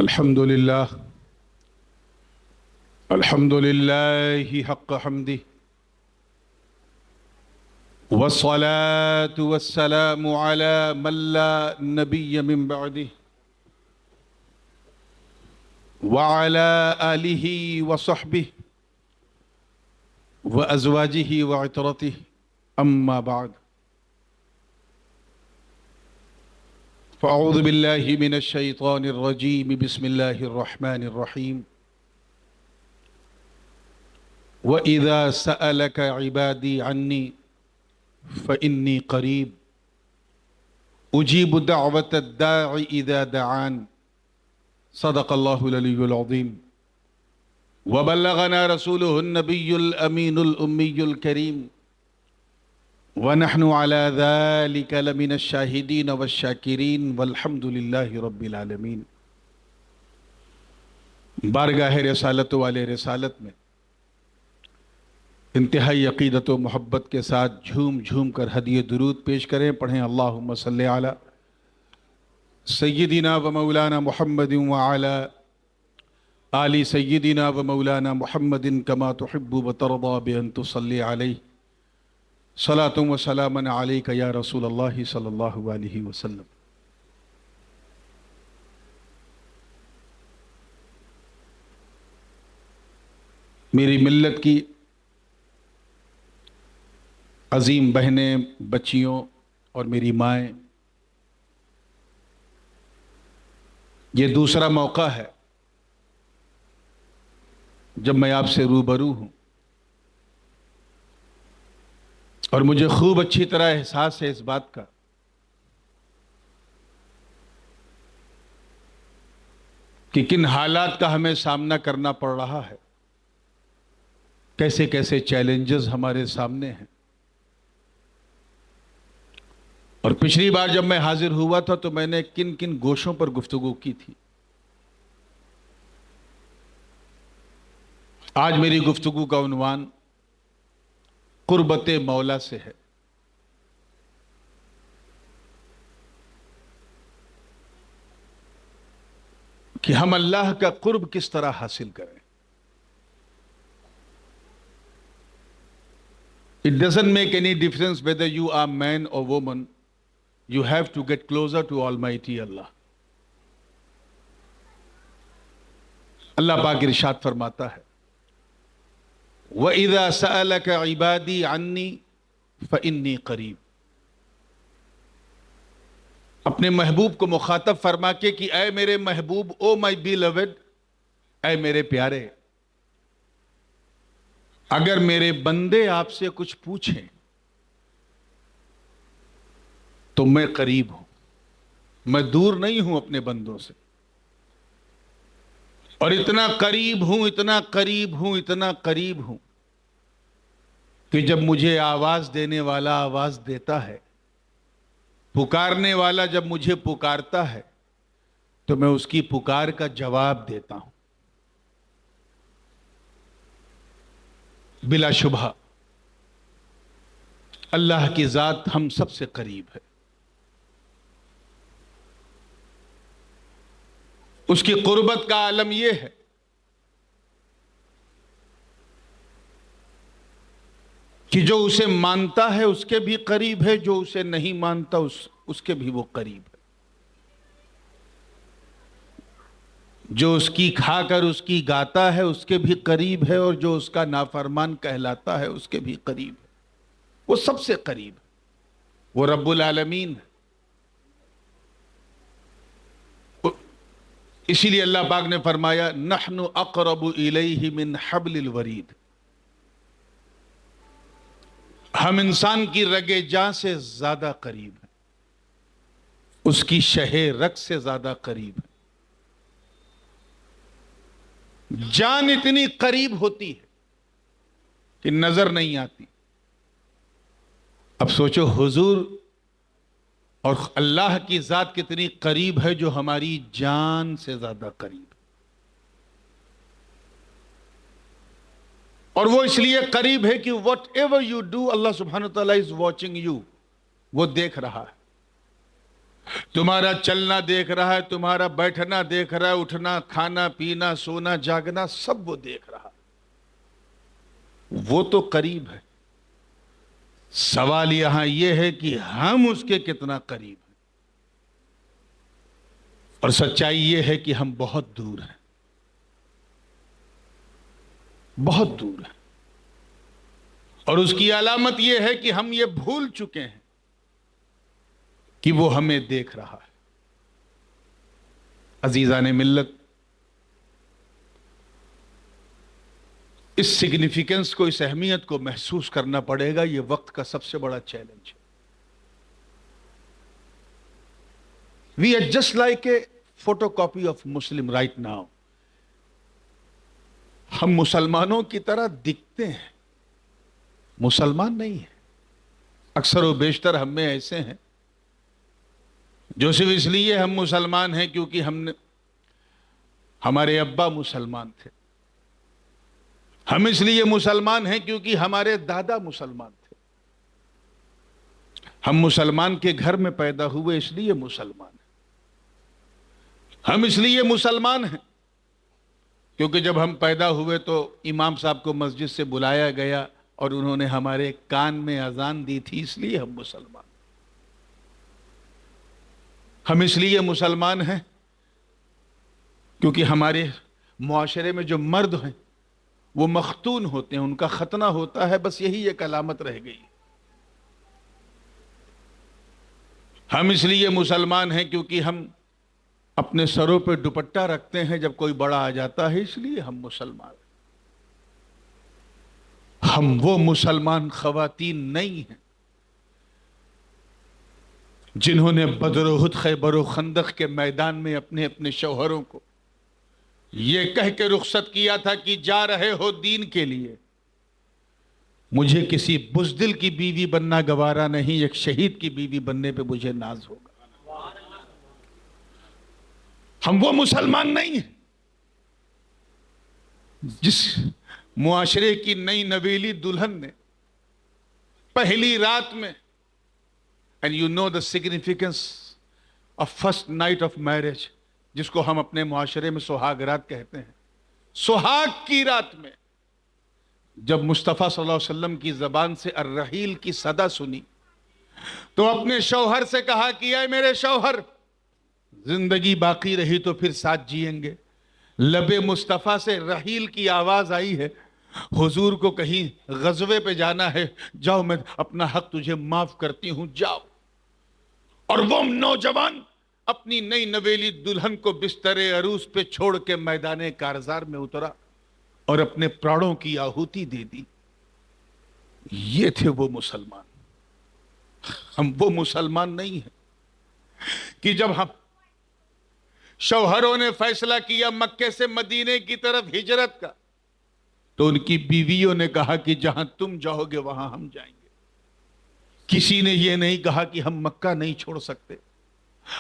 الحمد لله الحمد لله حق حمده والصلاة والسلام على من لا نبي من بعده وعلى آله وصحبه وأزواجه وعترته أما بعد فأعوذ بالله من الشيطان الرجيم بسم الله الرحمن الرحيم وإذا سألك عبادي عني فإني قريب أجيب دعوة الداع إذا دعان صدق الله العلي العظيم وبلغنا رسوله النبي الأمين الأمي الكريم ونحن على ذلك لمن الشاهدين والشاكرين والحمد لله رب العالمين۔ بارگاہ رسالت والے رسالت میں انتہائی عقیدت و محبت کے ساتھ جھوم جھوم کر ہدیہ درود پیش کریں، پڑھیں اللہم صلی علی سیدنا و مولانا محمد وعلی آل سیدنا و مولانا محمد کما تحب و ترضى بأن تصلی علیہ صلاۃ و سلام علیک یا رسول اللہ صلی اللہ علیہ وسلم۔ میری ملت کی عظیم بہنیں، بچیوں اور میری مائیں، یہ دوسرا موقع ہے جب میں آپ سے روبرو ہوں، اور مجھے خوب اچھی طرح احساس ہے اس بات کا کہ کن حالات کا ہمیں سامنا کرنا پڑ رہا ہے، کیسے کیسے چیلنجز ہمارے سامنے ہیں۔ اور پچھلی بار جب میں حاضر ہوا تھا تو میں نے کن کن گوشوں پر گفتگو کی تھی۔ آج میری گفتگو کا عنوان قربت مولا سے ہے۔ کہ ہم اللہ کا قرب کس طرح حاصل کریں۔ It doesn't make any difference whether you are man or woman, you have to get closer to Almighty Allah۔ اللہ پاک ارشاد فرماتا ہے وَإِذَا سَأَلَكَ عِبَادِي عَنِّي فَإِنِّي قَرِيب۔ اپنے محبوب کو مخاطب فرما کے کہ اے میرے محبوب، او مائی بیلوڈ، اے میرے پیارے، اگر میرے بندے آپ سے کچھ پوچھیں تو میں قریب ہوں، میں دور نہیں ہوں اپنے بندوں سے، اور اتنا قریب ہوں، اتنا قریب ہوں، اتنا قریب ہوں کہ جب مجھے آواز دینے والا آواز دیتا ہے، پکارنے والا جب مجھے پکارتا ہے تو میں اس کی پکار کا جواب دیتا ہوں۔ بلا شبہ اللہ کی ذات ہم سب سے قریب ہے۔ اس کی قربت کا عالم یہ ہے کہ جو اسے مانتا ہے اس کے بھی قریب ہے، جو اسے نہیں مانتا اس کے بھی وہ قریب ہے، جو اس کی کھا کر اس کی گاتا ہے اس کے بھی قریب ہے، اور جو اس کا نافرمان کہلاتا ہے اس کے بھی قریب ہے۔ وہ سب سے قریب ہے، وہ رب العالمین ہے۔ اسی لیے اللہ پاک نے فرمایا نحن اقرب الیہ من حبل الورید، ہم انسان کی رگے جاں سے زیادہ قریب ہیں، اس کی شہ رگ سے زیادہ قریب ہیں۔ جان اتنی قریب ہوتی ہے کہ نظر نہیں آتی۔ اب سوچو حضور اور اللہ کی ذات کتنی قریب ہے جو ہماری جان سے زیادہ قریب ہے، اور وہ اس لیے قریب ہے کہ whatever you do اللہ سبحانہ وتعالی is watching you، وہ دیکھ رہا ہے۔ تمہارا چلنا دیکھ رہا ہے، تمہارا بیٹھنا دیکھ رہا ہے، اٹھنا، کھانا، پینا، سونا، جاگنا، سب وہ دیکھ رہا ہے۔ وہ تو قریب ہے۔ سوال یہاں یہ ہے کہ ہم اس کے کتنا قریب ہیں، اور سچائی یہ ہے کہ ہم بہت دور ہیں، بہت دور ہیں۔ اور اس کی علامت یہ ہے کہ ہم یہ بھول چکے ہیں کہ وہ ہمیں دیکھ رہا ہے۔ عزیزان ملت، اس سگنیفیکنس کو، اس اہمیت کو محسوس کرنا پڑے گا۔ یہ وقت کا سب سے بڑا چیلنج ہے۔ We are just like a photocopy of Muslim right now۔ ہم مسلمانوں کی طرح دکھتے ہیں، مسلمان نہیں ہیں۔ اکثر و بیشتر ہم میں ایسے ہیں جو صرف اس لیے ہم مسلمان ہیں کیونکہ ہمارے ابا مسلمان تھے، ہم اس لیے مسلمان ہیں کیونکہ ہمارے دادا مسلمان تھے، ہم مسلمان کے گھر میں پیدا ہوئے اس لیے مسلمان ہیں، ہم اس لیے مسلمان ہیں کیونکہ جب ہم پیدا ہوئے تو امام صاحب کو مسجد سے بلایا گیا اور انہوں نے ہمارے کان میں اذان دی تھی، اس لیے ہم مسلمان۔ ہم اس لیے مسلمان ہیں کیونکہ ہمارے معاشرے میں جو مرد ہیں وہ مختون ہوتے ہیں، ان کا ختنہ ہوتا ہے، بس یہی ایک علامت رہ گئی۔ ہم اس لیے مسلمان ہیں کیونکہ ہم اپنے سروں پہ دوپٹہ رکھتے ہیں جب کوئی بڑا آ جاتا ہے، اس لیے ہم مسلمان ہیں۔ ہم وہ مسلمان خواتین نہیں ہیں جنہوں نے بدر و احد، خیبر و خندق کے میدان میں اپنے اپنے شوہروں کو یہ کہہ کے رخصت کیا تھا کہ جا رہے ہو دین کے لیے، مجھے کسی بزدل کی بیوی بننا گوارا نہیں، ایک شہید کی بیوی بننے پہ مجھے ناز ہوگا۔ ہم وہ مسلمان نہیں ہیں جس معاشرے کی نئی نویلی دلہن نے پہلی رات میں، and you know the significance of first night of marriage، جس کو ہم اپنے معاشرے میں سہاگ رات کہتے ہیں، سہاگ کی رات میں جب مصطفیٰ صلی اللہ علیہ وسلم کی زبان سے الرحیل کی صدا سنی تو اپنے شوہر سے کہا کہ اے میرے شوہر، زندگی باقی رہی تو پھر ساتھ جئیں گے۔ لب مصطفیٰ سے رحیل کی آواز آئی ہے، حضور کو کہیں غزوے پہ جانا ہے، جاؤ میں اپنا حق تجھے معاف کرتی ہوں، جاؤ۔ اور وہ نوجوان اپنی نئی نویلی دلہن کو بستر عروس پہ چھوڑ کے میدان کارزار میں اترا اور اپنے پراڑوں کی آہوتی دے دی۔ یہ تھے وہ مسلمان۔ ہم وہ مسلمان نہیں ہیں کہ جب ہم شوہروں نے فیصلہ کیا مکے سے مدینے کی طرف ہجرت کا تو ان کی بیویوں نے کہا کہ جہاں تم جاؤ گے وہاں ہم جائیں گے۔ کسی نے یہ نہیں کہا کہ ہم مکہ نہیں چھوڑ سکتے،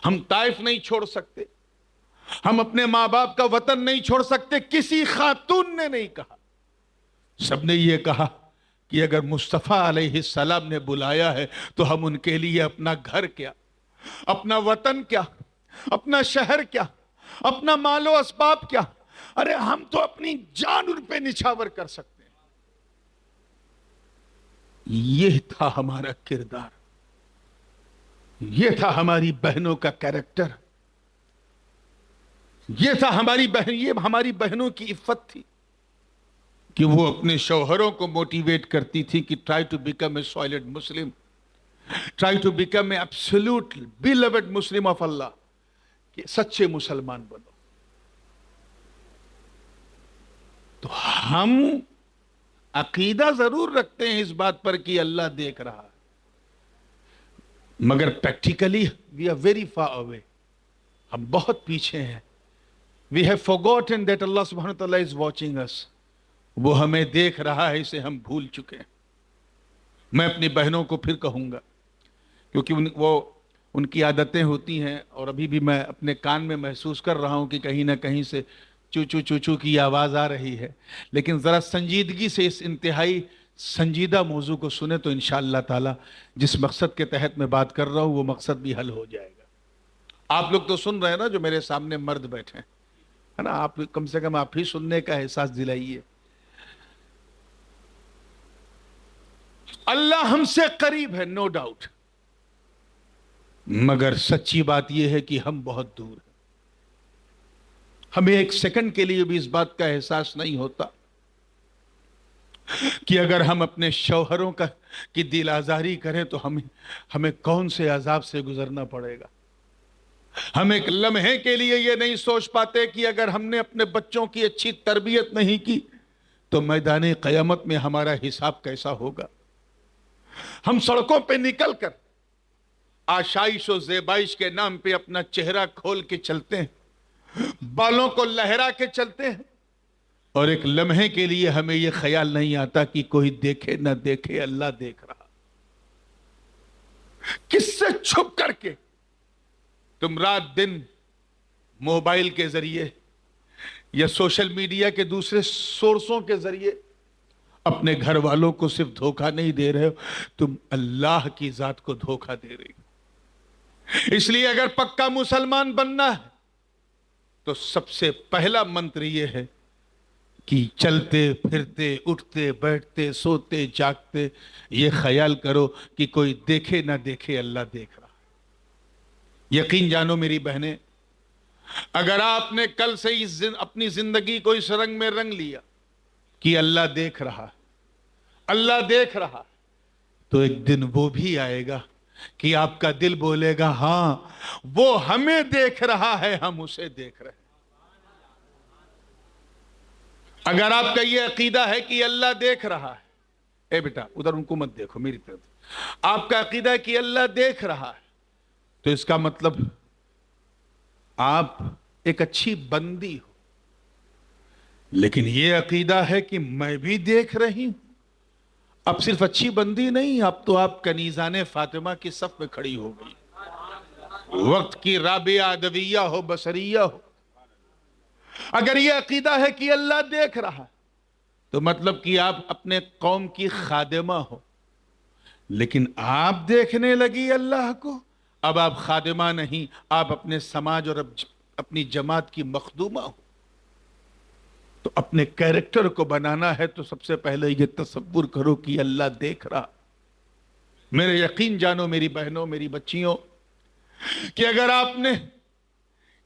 ہم طائف نہیں چھوڑ سکتے، ہم اپنے ماں باپ کا وطن نہیں چھوڑ سکتے۔ کسی خاتون نے نہیں کہا، سب نے یہ کہا کہ اگر مصطفیٰ علیہ السلام نے بلایا ہے تو ہم ان کے لیے اپنا گھر کیا، اپنا وطن کیا، اپنا شہر کیا، اپنا مال و اسباب کیا، ارے ہم تو اپنی جان ان پہ نچھاور کر سکتے ہیں۔ یہ تھا ہمارا کردار، یہ تھا ہماری بہنوں کا کیریکٹر، یہ تھا ہماری بہنوں کی عفت تھی کہ وہ اپنے شوہروں کو موٹیویٹ کرتی تھی کہ try to become a solid Muslim, try to become a absolute beloved Muslim of Allah, کہ سچے مسلمان بنو۔ تو ہم عقیدہ ضرور رکھتے ہیں اس بات پر کہ اللہ دیکھ رہا ہے، مگر practically we are very far away, ہم بہت پیچھے ہیں۔ وی ہیو forgotten that اللہ سبحانہ وتعالی is watching us، وہ ہمیں دیکھ رہا ہے، اسے ہم بھول چکے ہیں۔ میں اپنی بہنوں کو پھر کہوں گا کیونکہ ان کی عادتیں ہوتی ہیں، اور ابھی بھی میں اپنے کان میں محسوس کر رہا ہوں کہ کہیں نہ کہیں سے چوچو چوچو کی آواز آ رہی ہے، لیکن ذرا سنجیدگی سے اس انتہائی سنجیدہ موضوع کو سنیں تو انشاءاللہ تعالی جس مقصد کے تحت میں بات کر رہا ہوں وہ مقصد بھی حل ہو جائے گا۔ آپ لوگ تو سن رہے ہیں نا، جو میرے سامنے مرد بیٹھے ہیں، ہے نا، آپ کم سے کم آپ ہی سننے کا احساس دلائیے. اللہ ہم سے قریب ہے، نو ڈاؤٹ، مگر سچی بات یہ ہے کہ ہم بہت دور ہیں. ہمیں ایک سیکنڈ کے لیے بھی اس بات کا احساس نہیں ہوتا کہ اگر ہم اپنے شوہروں کی دل آزاری کریں تو ہمیں کون سے عذاب سے گزرنا پڑے گا. ہم ایک لمحے کے لیے یہ نہیں سوچ پاتے کہ اگر ہم نے اپنے بچوں کی اچھی تربیت نہیں کی تو میدان قیامت میں ہمارا حساب کیسا ہوگا. ہم سڑکوں پہ نکل کر آشائش و زیبائش کے نام پہ اپنا چہرہ کھول کے چلتے ہیں، بالوں کو لہرا کے چلتے ہیں، اور ایک لمحے کے لیے ہمیں یہ خیال نہیں آتا کہ کوئی دیکھے نہ دیکھے، اللہ دیکھ رہا. کس سے چھپ کر کے تم رات دن موبائل کے ذریعے یا سوشل میڈیا کے دوسرے سورسوں کے ذریعے اپنے گھر والوں کو صرف دھوکہ نہیں دے رہے ہو، تم اللہ کی ذات کو دھوکہ دے رہے ہو. اس لیے اگر پکا مسلمان بننا ہے تو سب سے پہلا منتر یہ ہے کہ چلتے پھرتے اٹھتے بیٹھتے سوتے جاگتے یہ خیال کرو کہ کوئی دیکھے نہ دیکھے، اللہ دیکھ رہا. یقین جانو میری بہنیں، اگر آپ نے کل سے اپنی زندگی کو اس رنگ میں رنگ لیا کہ اللہ دیکھ رہا، اللہ دیکھ رہا، تو ایک دن وہ بھی آئے گا کہ آپ کا دل بولے گا ہاں وہ ہمیں دیکھ رہا ہے، ہم اسے دیکھ رہے ہیں. اگر آپ کا یہ عقیدہ ہے کہ اللہ دیکھ رہا ہے، اے بیٹا ادھر ان کو مت دیکھو، میری طرف، آپ کا عقیدہ ہے کہ اللہ دیکھ رہا ہے تو اس کا مطلب آپ ایک اچھی بندی ہو. لیکن یہ عقیدہ ہے کہ میں بھی دیکھ رہی ہوں، اب صرف اچھی بندی نہیں، اب تو آپ کنیزان فاطمہ کی صف میں کھڑی ہو گئی، وقت کی رابعہ ادویہ ہو، بصریہ ہو. اگر یہ عقیدہ ہے کہ اللہ دیکھ رہا تو مطلب کہ آپ اپنے قوم کی خادمہ ہو، لیکن آپ دیکھنے لگی اللہ کو. اب آپ خادمہ نہیں، آپ اپنے سماج اور اپنی جماعت کی مخدومہ ہو. تو اپنے کیریکٹر کو بنانا ہے تو سب سے پہلے یہ تصور کرو کہ اللہ دیکھ رہا. میرے یقین جانو میری بہنوں، میری بچیوں، کہ اگر آپ نے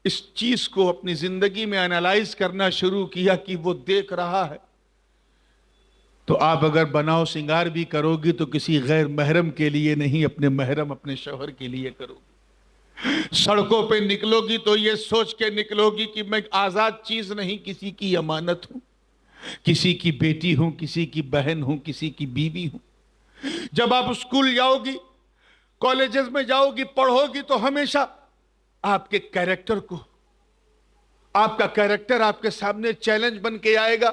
اس چیز کو اپنی زندگی میں انالائز کرنا شروع کیا کہ وہ دیکھ رہا ہے، تو آپ اگر بناؤ سنگار بھی کرو گی تو کسی غیر محرم کے لیے نہیں، اپنے محرم اپنے شوہر کے لیے کرو گی. سڑکوں پہ نکلو گی تو یہ سوچ کے نکلو گی کہ میں آزاد چیز نہیں، کسی کی امانت ہوں، کسی کی بیٹی ہوں، کسی کی بہن ہوں، کسی کی بیوی ہوں. جب آپ اسکول جاؤ گی، کالجز میں جاؤ گی، پڑھو گی تو ہمیشہ آپ کے کیریکٹر کو، آپ کا کیریکٹر آپ کے سامنے چیلنج بن کے آئے گا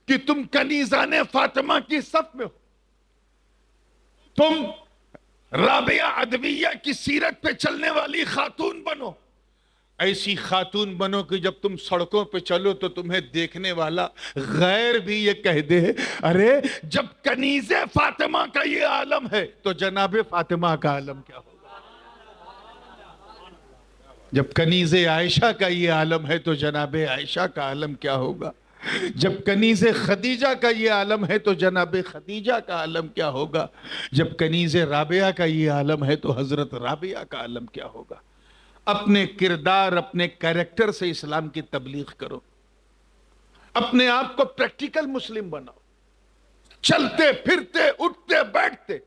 کہ تم کنیزان فاطمہ کی صف میں ہو، تم رابعہ ادویہ کی سیرت پہ چلنے والی خاتون بنو. ایسی خاتون بنو کہ جب تم سڑکوں پہ چلو تو تمہیں دیکھنے والا غیر بھی یہ کہہ دے ارے جب کنیز فاطمہ کا یہ عالم ہے تو جناب فاطمہ کا عالم کیا ہوگا. جب کنیز عائشہ کا یہ عالم ہے تو جناب عائشہ کا عالم کیا ہوگا. جب کنیز خدیجہ کا یہ عالم ہے تو جناب خدیجہ کا عالم کیا ہوگا. جب کنیز رابعہ کا یہ عالم ہے تو حضرت رابعہ کا عالم کیا ہوگا. اپنے کردار، اپنے کیریکٹر سے اسلام کی تبلیغ کرو، اپنے آپ کو پریکٹیکل مسلم بناؤ. چلتے پھرتے اٹھتے بیٹھتے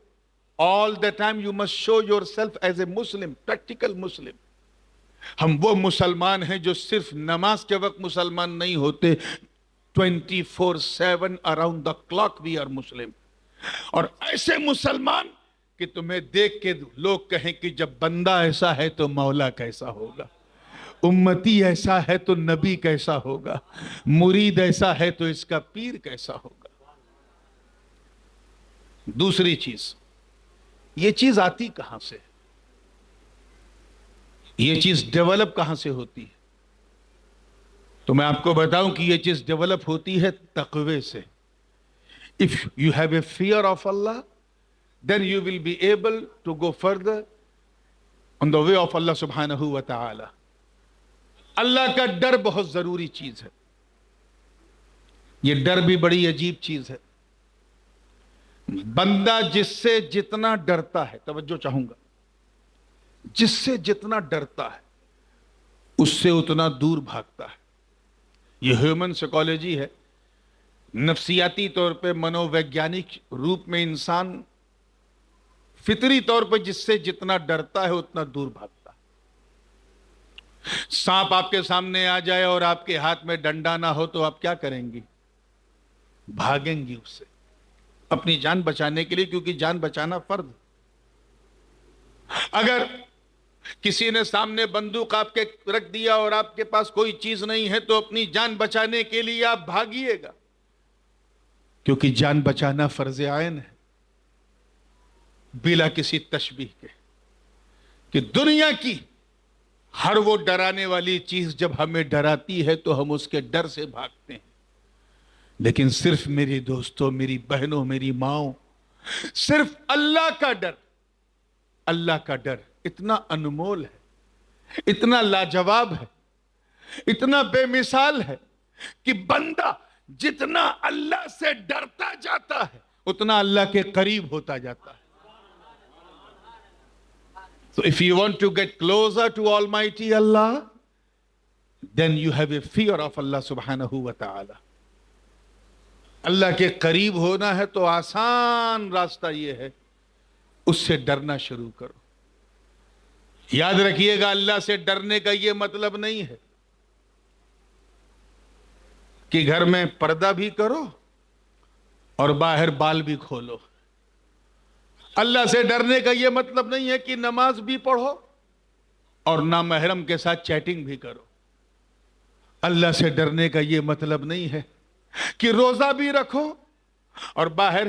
all the time you must show yourself as a Muslim, practical Muslim. ہم وہ مسلمان ہیں جو صرف نماز کے وقت مسلمان نہیں ہوتے، 24/7 around the clock we are Muslim. اور ایسے مسلمان کہ تمہیں دیکھ کے لوگ کہیں کہ جب بندہ ایسا ہے تو مولا کیسا ہوگا، امتی ایسا ہے تو نبی کیسا ہوگا، مرید ایسا ہے تو اس کا پیر کیسا ہوگا. دوسری چیز، یہ چیز آتی کہاں سے، یہ چیز ڈیولپ کہاں سے ہوتی ہے؟ تو میں آپ کو بتاؤں کہ یہ چیز ڈیولپ ہوتی ہے تقوی سے. If you have a fear of Allah, then you will be able to go further, on the way of Allah subhanahu wa ta'ala. اللہ کا ڈر بہت ضروری چیز ہے. یہ ڈر بھی بڑی عجیب چیز ہے. بندہ جس سے جتنا ڈرتا ہے، توجہ چاہوں گا، جس سے جتنا ڈرتا ہے اس سے اتنا دور بھاگتا ہے. یہ ہیومن سائیکالوجی ہے. نفسیاتی طور پہ، منو ویگیانک روپ میں انسان فطری طور پہ جس سے جتنا ڈرتا ہے اتنا دور بھاگتا ہے. سانپ آپ کے سامنے آ جائے اور آپ کے ہاتھ میں ڈنڈا نہ ہو تو آپ کیا کریں گی؟ بھاگیں گی اس سے، اپنی جان بچانے کے لیے، کیونکہ جان بچانا فرض. اگر کسی نے سامنے بندوق آپ کے رکھ دیا اور آپ کے پاس کوئی چیز نہیں ہے تو اپنی جان بچانے کے لیے آپ بھاگیے گا، کیونکہ جان بچانا فرض عین ہے. بلا کسی تشبیہ کے کہ دنیا کی ہر وہ ڈرانے والی چیز جب ہمیں ڈراتی ہے تو ہم اس کے ڈر سے بھاگتے ہیں. لیکن صرف میری دوستوں، میری بہنوں، میری ماؤں، صرف اللہ کا ڈر، اللہ کا ڈر اتنا انمول ہے، اتنا لاجواب ہے، اتنا بے مثال ہے کہ بندہ جتنا اللہ سے ڈرتا جاتا ہے اتنا اللہ کے قریب ہوتا جاتا ہے. So if you want to get closer to Almighty Allah, then you have a fear of Allah subhanahu wa ta'ala. اللہ کے قریب ہونا ہے تو آسان راستہ یہ ہے، اس سے ڈرنا شروع کرو. یاد رکھیے گا، اللہ سے ڈرنے کا یہ مطلب نہیں ہے کہ گھر میں پردہ بھی کرو اور باہر بال بھی کھولو. اللہ سے ڈرنے کا یہ مطلب نہیں ہے کہ نماز بھی پڑھو اور نامحرم کے ساتھ چیٹنگ بھی کرو. اللہ سے ڈرنے کا یہ مطلب نہیں ہے کہ روزہ بھی رکھو اور باہر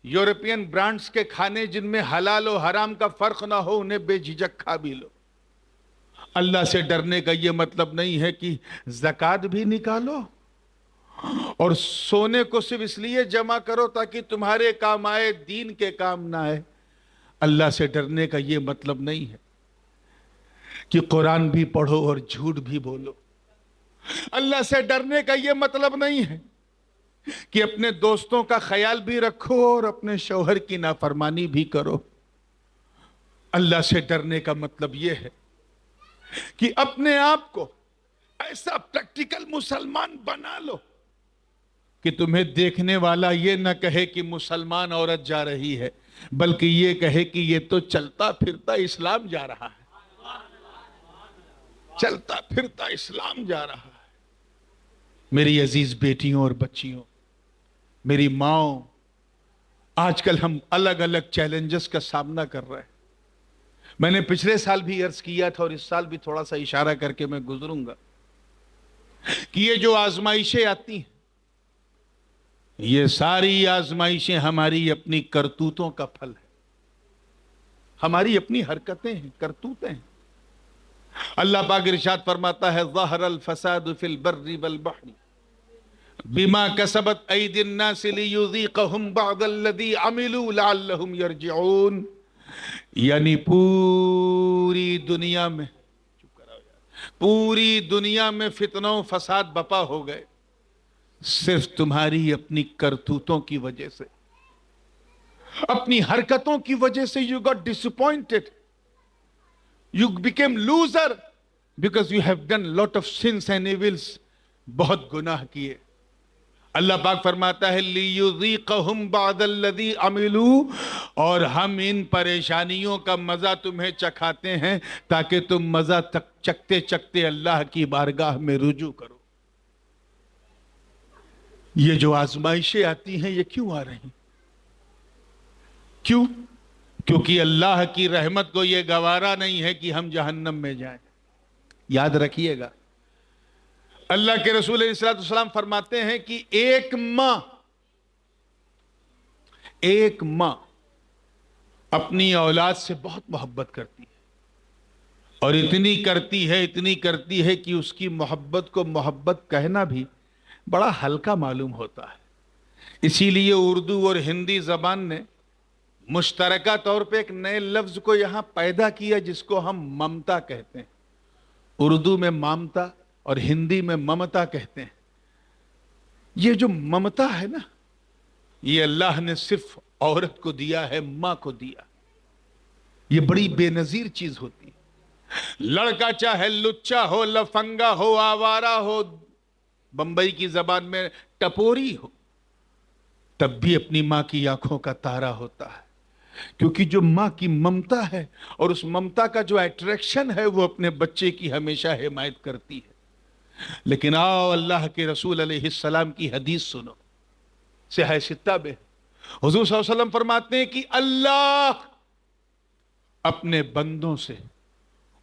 یورپین برانڈز کے کھانے جن میں حلال و حرام کا فرق نہ ہو انہیں بے جھجک کھا بھی لو. اللہ سے ڈرنے کا یہ مطلب نہیں ہے کہ زکوٰۃ بھی نکالو اور سونے کو صرف اس لیے جمع کرو تاکہ تمہارے کام آئے، دین کے کام نہ آئے. اللہ سے ڈرنے کا یہ مطلب نہیں ہے کہ قرآن بھی پڑھو اور جھوٹ بھی بولو. اللہ سے ڈرنے کا یہ مطلب نہیں ہے کہ اپنے دوستوں کا خیال بھی رکھو اور اپنے شوہر کی نافرمانی بھی کرو. اللہ سے ڈرنے کا مطلب یہ ہے کہ اپنے آپ کو ایسا پریکٹیکل مسلمان بنا لو کہ تمہیں دیکھنے والا یہ نہ کہے کہ مسلمان عورت جا رہی ہے، بلکہ یہ کہے کہ یہ تو چلتا پھرتا اسلام جا رہا ہے. چلتا پھرتا اسلام جا رہا ہے. میری عزیز بیٹیوں اور بچیوں، میری ماؤں، آج کل ہم الگ الگ چیلنجز کا سامنا کر رہے ہیں. میں نے پچھلے سال بھی عرض کیا تھا اور اس سال بھی تھوڑا سا اشارہ کر کے میں گزروں گا کہ یہ جو آزمائشیں آتی ہیں، یہ ساری آزمائشیں ہماری اپنی کرتوتوں کا پھل ہے. ہماری اپنی حرکتیں ہیں، کرتوتیں ہیں. اللہ پاک ارشاد فرماتا ہے ظہر الفساد فی البر والبحر بما کسبت ایدی الناس لیذیقہم بعض الذی عملوا لعلہم یرجعون. یعنی پوری دنیا میں فتنہ و فساد بپا ہو گئے صرف تمہاری اپنی کرتوتوں کی وجہ سے، اپنی حرکتوں کی وجہ سے. you got disappointed, you became loser because you have done lot of sins and evils. بہت گناہ کیے. اللہ پاک فرماتا ہے لیذیقہم بعض الذی عملوا، اور ہم ان پریشانیوں کا مزہ تمہیں چکھاتے ہیں تاکہ تم مزہ چکتے چکتے اللہ کی بارگاہ میں رجوع کرو. یہ جو آزمائشیں آتی ہیں یہ کیوں آ رہی؟ کیوں؟ کیونکہ اللہ کی رحمت کو یہ گوارا نہیں ہے کہ ہم جہنم میں جائیں. یاد رکھیے گا، اللہ کے رسول علیہ السلام فرماتے ہیں کہ ایک ماں اپنی اولاد سے بہت محبت کرتی ہے اور اتنی کرتی ہے کہ اس کی محبت کو محبت کہنا بھی بڑا ہلکا معلوم ہوتا ہے. اسی لیے اردو اور ہندی زبان نے مشترکہ طور پہ ایک نئے لفظ کو یہاں پیدا کیا جس کو ہم ممتا کہتے ہیں. اردو میں مامتا اور ہندی میں ممتا کہتے ہیں. یہ جو ممتا ہے نا، یہ اللہ نے صرف عورت کو دیا ہے، ماں کو دیا. یہ بڑی بے نظیر چیز ہوتی ہے. لڑکا چاہے لچا ہو، لفنگا ہو، آوارہ ہو، بمبئی کی زبان میں ٹپوری ہو، تب بھی اپنی ماں کی آنکھوں کا تارا ہوتا ہے. کیونکہ جو ماں کی ممتا ہے اور اس ممتا کا جو اٹریکشن ہے وہ اپنے بچے کی ہمیشہ حمایت کرتی ہے. لیکن آؤ اللہ کے رسول علیہ السلام کی حدیث سنو. صحیح ستہ میں حضور صلی اللہ علیہ وسلم فرماتے ہیں کہ اللہ اپنے بندوں سے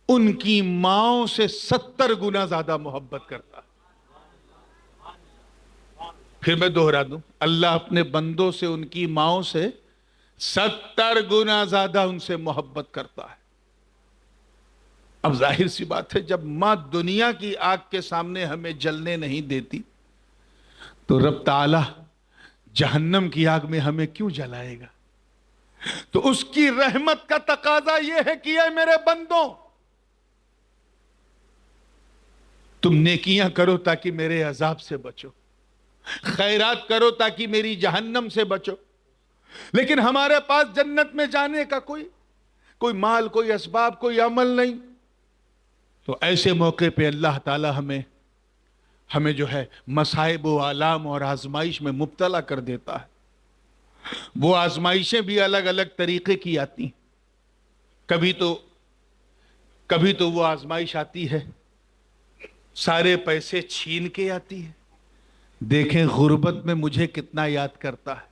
ان کی ماؤں سے 70 گنا زیادہ محبت کرتا ہے. پھر میں دوہرا دوں، اللہ اپنے بندوں سے ان کی ماؤں سے 70 گنا زیادہ ان سے محبت کرتا ہے. اب ظاہر سی بات ہے، جب ماں دنیا کی آگ کے سامنے ہمیں جلنے نہیں دیتی تو رب تعالی جہنم کی آگ میں ہمیں کیوں جلائے گا؟ تو اس کی رحمت کا تقاضا یہ ہے کہ اے میرے بندوں، تم نیکیاں کرو تاکہ میرے عذاب سے بچو، خیرات کرو تاکہ میری جہنم سے بچو. لیکن ہمارے پاس جنت میں جانے کا کوئی مال، کوئی اسباب، کوئی عمل نہیں. تو ایسے موقع پہ اللہ تعالی ہمیں جو ہے مصائب و آلام اور آزمائش میں مبتلا کر دیتا ہے. وہ آزمائشیں بھی الگ الگ طریقے کی آتی ہیں. کبھی تو وہ آزمائش آتی ہے سارے پیسے چھین کے آتی ہے. دیکھیں غربت میں مجھے کتنا یاد کرتا ہے.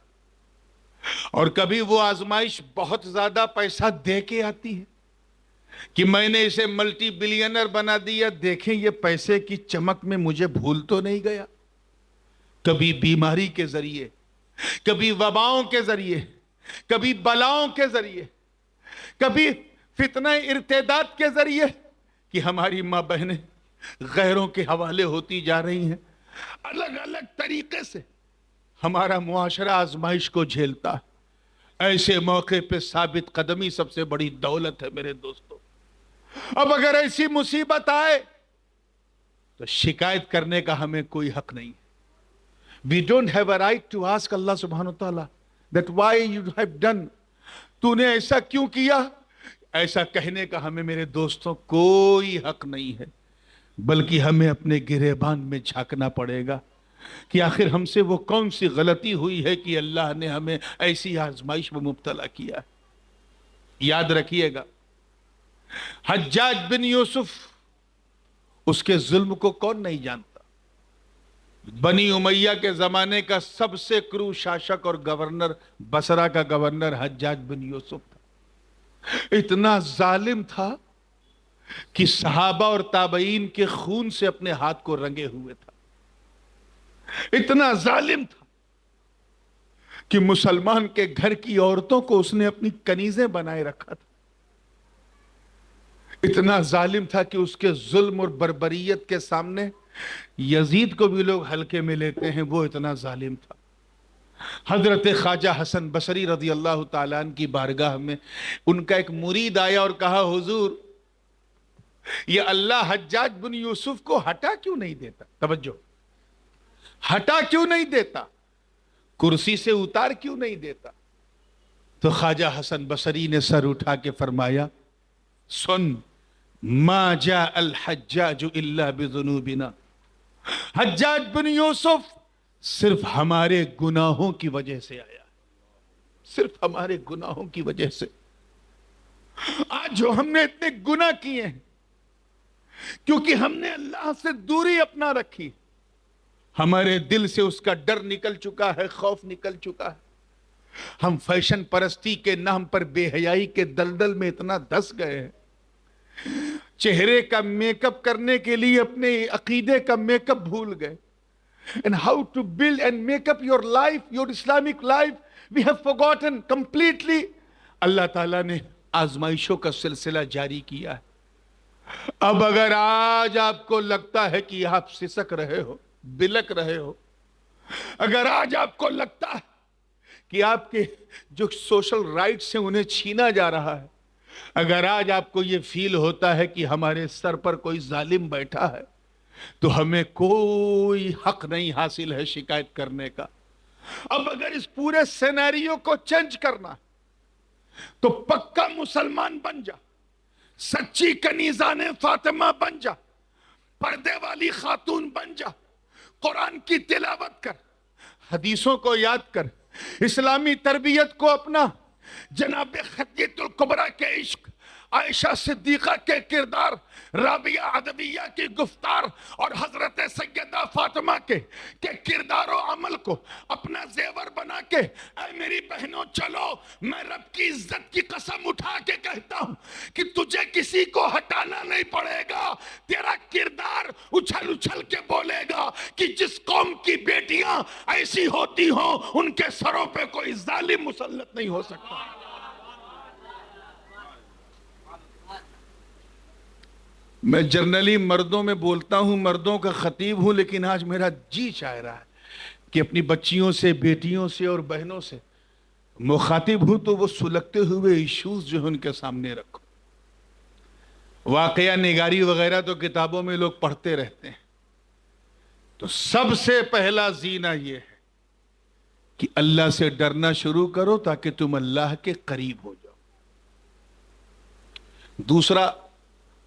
اور کبھی وہ آزمائش بہت زیادہ پیسہ دے کے آتی ہے کہ میں نے اسے ملٹی بلینر بنا دیا، دیکھیں یہ پیسے کی چمک میں مجھے بھول تو نہیں گیا. کبھی بیماری کے ذریعے، کبھی وباؤں کے ذریعے، کبھی بلاؤں کے ذریعے، کبھی فتنہ ارتداد کے ذریعے کہ ہماری ماں بہنیں غیروں کے حوالے ہوتی جا رہی ہیں. الگ الگ طریقے سے ہمارا معاشرہ آزمائش کو جھیلتا ہے. ایسے موقع پہ ثابت قدمی سب سے بڑی دولت ہے میرے دوستو. اب اگر ایسی مصیبت آئے تو شکایت کرنے کا ہمیں کوئی حق نہیں. We don't have a right to ask Allah subhanahu wa ta'ala that why you have done. تو نے ایسا کیوں کیا؟ ایسا کہنے کا ہمیں میرے دوستوں کوئی حق نہیں ہے. بلکہ ہمیں اپنے گریبان میں جھانکنا پڑے گا کہ آخر ہم سے وہ کون سی غلطی ہوئی ہے کہ اللہ نے ہمیں ایسی آزمائش میں مبتلا کیا ہے. یاد رکھیے گا، حجاج بن یوسف، اس کے ظلم کو کون نہیں جانتا؟ بنی امیہ کے زمانے کا سب سے کرو شاشک اور گورنر، بصرہ کا گورنر حجاج بن یوسف تھا. اتنا ظالم تھا کہ صحابہ اور تابعین کے خون سے اپنے ہاتھ کو رنگے ہوئے تھا. اتنا ظالم تھا کہ مسلمان کے گھر کی عورتوں کو اس نے اپنی کنیزیں بنائے رکھا تھا. اتنا ظالم تھا کہ اس کے ظلم اور بربریت کے سامنے یزید کو بھی لوگ ہلکے میں لیتے ہیں، وہ اتنا ظالم تھا. حضرت خواجہ حسن بصری رضی اللہ تعالیٰ عنہ کی بارگاہ میں ان کا ایک مرید آیا اور کہا، حضور یہ اللہ حجاج بن یوسف کو ہٹا کیوں نہیں دیتا؟ توجہ، ہٹا کیوں نہیں دیتا؟ کرسی سے اتار کیوں نہیں دیتا؟ تو خواجہ حسن بصری نے سر اٹھا کے فرمایا، سن، ما جاء الحجاج الا بذنوبنا. حجاج بن یوسف صرف ہمارے گناہوں کی وجہ سے آیا، صرف ہمارے گناہوں کی وجہ سے. آج جو ہم نے اتنے گناہ کیے ہیں کیونکہ ہم نے اللہ سے دوری اپنا رکھی، ہمارے دل سے اس کا ڈر نکل چکا ہے، خوف نکل چکا ہے. ہم فیشن پرستی کے نام پر بے حیائی کے دلدل میں اتنا دھس گئے ہیں، چہرے کا میک اپ کرنے کے لیے اپنے عقیدے کا میک اپ بھول گئے. And how to build and make up your life, your Islamic life, we have forgotten completely. اللہ تعالیٰ نے آزمائشوں کا سلسلہ جاری کیا ہے. اب اگر آج آپ کو لگتا ہے کہ آپ سسک رہے ہو، بلک رہے ہو، اگر آج آپ کو لگتا ہے کہ آپ کے جو سوشل رائٹس ہیں انہیں چھینا جا رہا ہے، اگر آج آپ کو یہ فیل ہوتا ہے کہ ہمارے سر پر کوئی ظالم بیٹھا ہے تو ہمیں کوئی حق نہیں حاصل ہے شکایت کرنے کا. اب اگر اس پورے سینیریو کو چینج کرنا تو پکا مسلمان بن جا، سچی کنیزان فاطمہ بن جا، پردے والی خاتون بن جا، قرآن کی تلاوت کر، حدیثوں کو یاد کر، اسلامی تربیت کو اپنا، جناب خدیجہ الکبریٰ کے عشق، عائشہ صدیقہ کے کردار، رابعہ عدویہ کی گفتار اور حضرت سیدہ فاطمہ کے کردار و عمل کو اپنا زیور بنا کے، اے میری بہنوں چلو، میں رب کی عزت کی قسم اٹھا کے کہتا ہوں کہ تجھے کسی کو ہٹانا نہیں پڑے گا. تیرا کردار اچھل اچھل کے بولے گا کہ جس قوم کی بیٹیاں ایسی ہوتی ہوں ان کے سروں پہ کوئی ظالم مسلط نہیں ہو سکتا. میں جرنلی مردوں میں بولتا ہوں، مردوں کا خطیب ہوں، لیکن آج میرا جی چاہ رہا ہے کہ اپنی بچیوں سے، بیٹیوں سے اور بہنوں سے مخاطب ہوں تو وہ سلگتے ہوئے ایشوز جو ہیں ان کے سامنے رکھو. واقعہ نگاری وغیرہ تو کتابوں میں لوگ پڑھتے رہتے ہیں، تو سب سے پہلا زینہ یہ ہے کہ اللہ سے ڈرنا شروع کرو تاکہ تم اللہ کے قریب ہو جاؤ. دوسرا،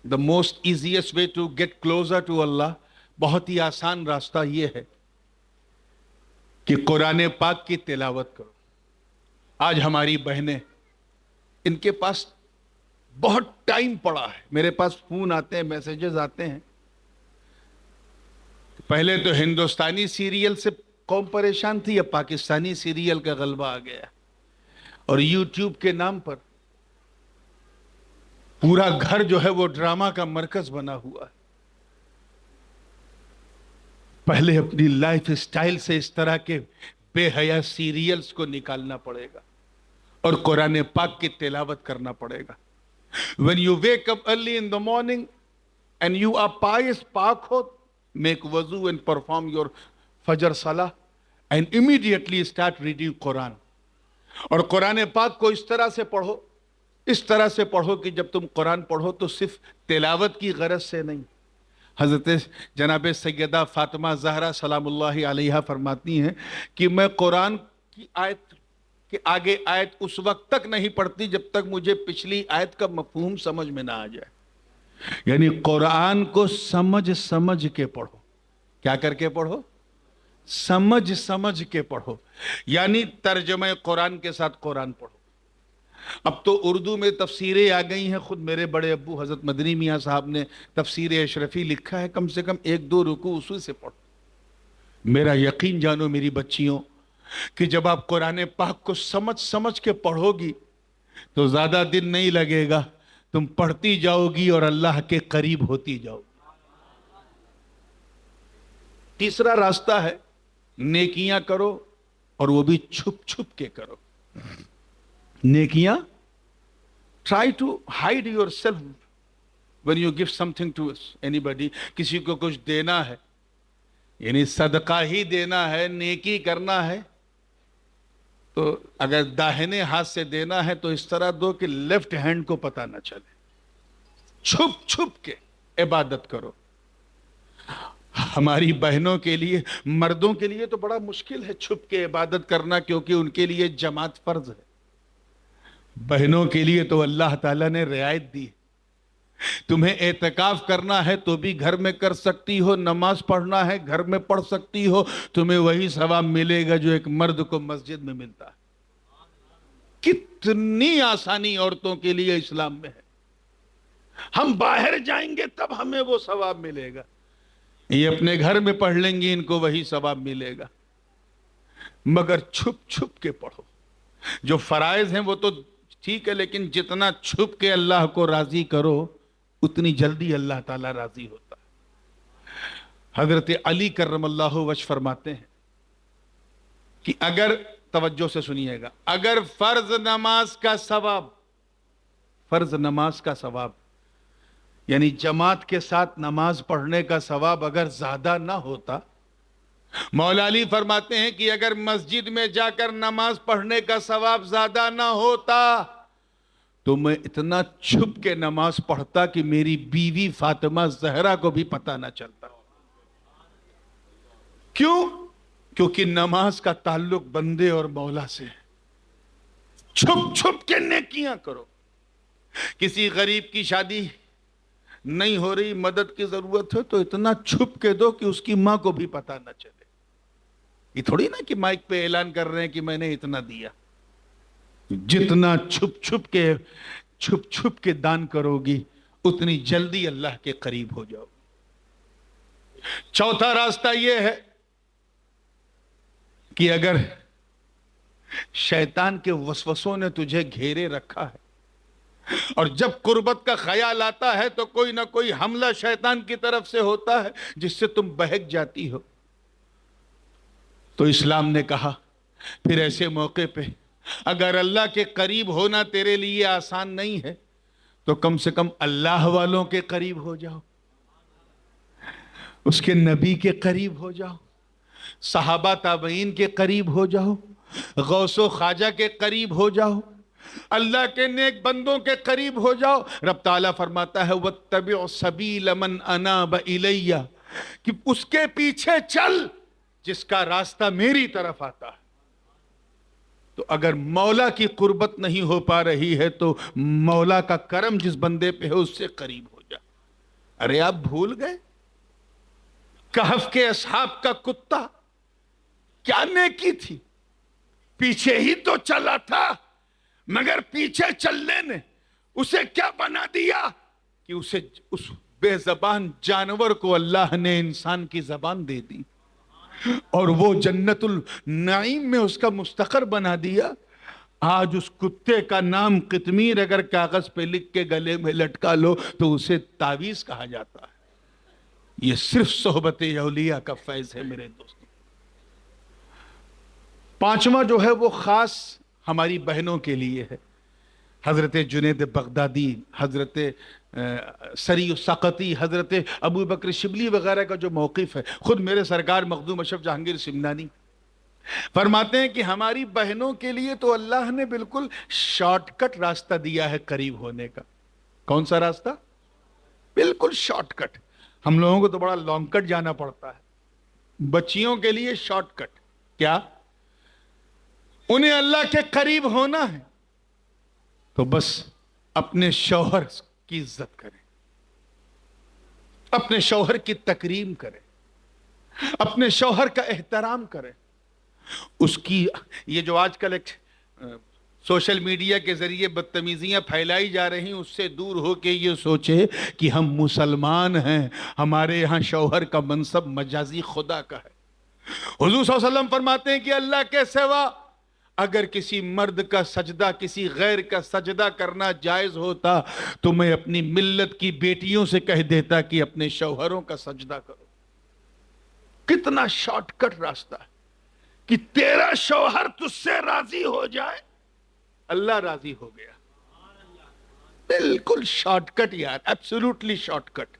the most easiest way to get closer to Allah، بہت ہی آسان راستہ یہ ہے کہ قرآن پاک کی تلاوت کرو. آج ہماری بہنیں، ان کے پاس بہت ٹائم پڑا ہے، میرے پاس فون آتے ہیں، میسیجز آتے ہیں. پہلے تو ہندوستانی سیریل سے قوم پریشان تھی، اب پاکستانی سیریل کا غلبہ آ گیا، اور یوٹیوب کے نام پر پورا گھر جو ہے وہ ڈرامہ کا مرکز بنا ہوا ہے. پہلے اپنی لائف سٹائل سے اس طرح کے بے حیا سیریلز کو نکالنا پڑے گا اور قرآن پاک کی تلاوت کرنا پڑے گا. When you wake up early in the morning and you are pious، پاک ہو، make wuzu and perform your فجر صلاح and immediately start reading قرآن. اور قرآن پاک کو اس طرح سے پڑھو، اس طرح سے پڑھو کہ جب تم قرآن پڑھو تو صرف تلاوت کی غرض سے نہیں. حضرت جناب سیدہ فاطمہ زہرا سلام اللہ علیہا فرماتی ہیں کہ میں قرآن کی آیت کے آگے آیت اس وقت تک نہیں پڑھتی جب تک مجھے پچھلی آیت کا مفہوم سمجھ میں نہ آ جائے. یعنی قرآن کو سمجھ سمجھ کے پڑھو. کیا کر کے پڑھو؟ سمجھ سمجھ کے پڑھو. یعنی ترجمہ قرآن کے ساتھ قرآن پڑھو. اب تو اردو میں تفسیریں آ گئی ہیں، خود میرے بڑے ابو حضرت مدنی میاں صاحب نے تفسیر اشرفی لکھا ہے، کم سے کم 1-2 رکوع اسی سے پڑھو. میرا یقین جانو میری بچیوں کہ جب آپ قرآن پاک کو سمجھ سمجھ کے پڑھو گی تو زیادہ دن نہیں لگے گا، تم پڑھتی جاؤ گی اور اللہ کے قریب ہوتی جاؤ گی. تیسرا راستہ ہے نیکیاں کرو، اور وہ بھی چھپ چھپ کے کرو. نیکیاں، try to hide yourself when you give something to anybody. کسی کو کچھ دینا ہے، یعنی صدقہ ہی دینا ہے، نیکی کرنا ہے، تو اگر داہنے ہاتھ سے دینا ہے تو اس طرح دو کہ لیفٹ ہینڈ کو پتہ نہ چلے. چھپ چھپ کے عبادت کرو. ہماری بہنوں کے لیے، مردوں کے لیے تو بڑا مشکل ہے چھپ کے عبادت کرنا، کیونکہ ان کے لیے جماعت فرض ہے. بہنوں کے لیے تو اللہ تعالیٰ نے رعایت دی. تمہیں اعتکاف کرنا ہے تو بھی گھر میں کر سکتی ہو، نماز پڑھنا ہے گھر میں پڑھ سکتی ہو، تمہیں وہی ثواب ملے گا جو ایک مرد کو مسجد میں ملتا ہے. کتنی آسانی عورتوں کے لیے اسلام میں ہے. ہم باہر جائیں گے تب ہمیں وہ ثواب ملے گا، یہ اپنے گھر میں پڑھ لیں گی ان کو وہی ثواب ملے گا. مگر چھپ چھپ کے پڑھو. جو فرائض ہیں وہ تو ٹھیک ہے، لیکن جتنا چھپ کے اللہ کو راضی کرو اتنی جلدی اللہ تعالیٰ راضی ہوتا ہے. حضرت علی کرم اللہ وجہ فرماتے ہیں کہ اگر، توجہ سے سنیے گا، اگر فرض نماز کا ثواب یعنی جماعت کے ساتھ نماز پڑھنے کا ثواب اگر زیادہ نہ ہوتا مولا علی فرماتے ہیں کہ اگر مسجد میں جا کر نماز پڑھنے کا ثواب زیادہ نہ ہوتا تو میں اتنا چھپ کے نماز پڑھتا کہ میری بیوی فاطمہ زہرا کو بھی پتہ نہ چلتا. کیوں؟ کیونکہ نماز کا تعلق بندے اور مولا سے ہے. چھپ چھپ کے نیکیاں کرو. کسی غریب کی شادی نہیں ہو رہی، مدد کی ضرورت ہے تو اتنا چھپ کے دو کہ اس کی ماں کو بھی پتہ نہ چلے. یہ تھوڑی نا کہ مائک پہ اعلان کر رہے ہیں کہ میں نے اتنا دیا. جتنا چھپ چھپ کے دان کرو گی اتنی جلدی اللہ کے قریب ہو جاؤ. چوتھا راستہ یہ ہے کہ اگر شیطان کے وسوسوں نے تجھے گھیرے رکھا ہے اور جب قربت کا خیال آتا ہے تو کوئی نہ کوئی حملہ شیطان کی طرف سے ہوتا ہے جس سے تم بہک جاتی ہو، تو اسلام نے کہا پھر ایسے موقع پہ اگر اللہ کے قریب ہونا تیرے لیے آسان نہیں ہے تو کم سے کم اللہ والوں کے قریب ہو جاؤ، اس کے نبی کے قریب ہو جاؤ، صحابہ تابعین کے قریب ہو جاؤ، غوث و خواجہ کے قریب ہو جاؤ، اللہ کے نیک بندوں کے قریب ہو جاؤ. رب تعالیٰ فرماتا ہے وَاتَّبِعْ سَبِيلَ مَنْ أَنَابَ إِلَيَّ، کہ اس کے پیچھے چل جس کا راستہ میری طرف آتا ہے. تو اگر مولا کی قربت نہیں ہو پا رہی ہے تو مولا کا کرم جس بندے پہ ہے اس سے قریب ہو جا. ارے آپ بھول گئے کہف کے اصحاب کا کتا کیا نیکی تھی؟ پیچھے ہی تو چلا تھا، مگر پیچھے چلنے نے اسے کیا بنا دیا کہ اسے اس بے زبان جانور کو اللہ نے انسان کی زبان دے دی اور وہ جنت النعیم میں اس کا مستقر بنا دیا. آج اس کتے کا نام قطمیر اگر کاغذ پہ لکھ کے گلے میں لٹکا لو تو اسے تعویذ کہا جاتا ہے. یہ صرف صحبت اولیاء کا فیض ہے میرے دوستوں. پانچواں جو ہے وہ خاص ہماری بہنوں کے لیے ہے. حضرت جنید بغدادی، حضرت سری السقطی، حضرت ابو بکر شبلی وغیرہ کا جو موقف ہے، خود میرے سرکار مخدوم اشرف جہانگیر سمنانی فرماتے ہیں کہ ہماری بہنوں کے لیے تو اللہ نے بالکل شارٹ کٹ راستہ دیا ہے قریب ہونے کا. کون سا راستہ؟ بالکل شارٹ کٹ. ہم لوگوں کو تو بڑا لانگ کٹ جانا پڑتا ہے. بچیوں کے لیے شارٹ کٹ کیا؟ انہیں اللہ کے قریب ہونا ہے تو بس اپنے شوہر کی عزت کریں، اپنے شوہر کی تکریم کریں، اپنے شوہر کا احترام کریں. اس کی یہ جو آج کل ایک سوشل میڈیا کے ذریعے بدتمیزیاں پھیلائی جا رہی ہیں، اس سے دور ہو کے یہ سوچے کہ ہم مسلمان ہیں، ہمارے ہاں شوہر کا منصب مجازی خدا کا ہے. حضور صلی اللہ علیہ وسلم فرماتے ہیں کہ اللہ کے سوا اگر کسی مرد کا سجدہ کسی غیر کا سجدہ کرنا جائز ہوتا تو میں اپنی ملت کی بیٹیوں سے کہہ دیتا کہ اپنے شوہروں کا سجدہ کرو. کتنا شارٹ کٹ راستہ ہے کہ تیرا شوہر تجھ سے راضی ہو جائے، اللہ راضی ہو گیا. بالکل شارٹ کٹ یار، ایبسولوٹلی شارٹ کٹ.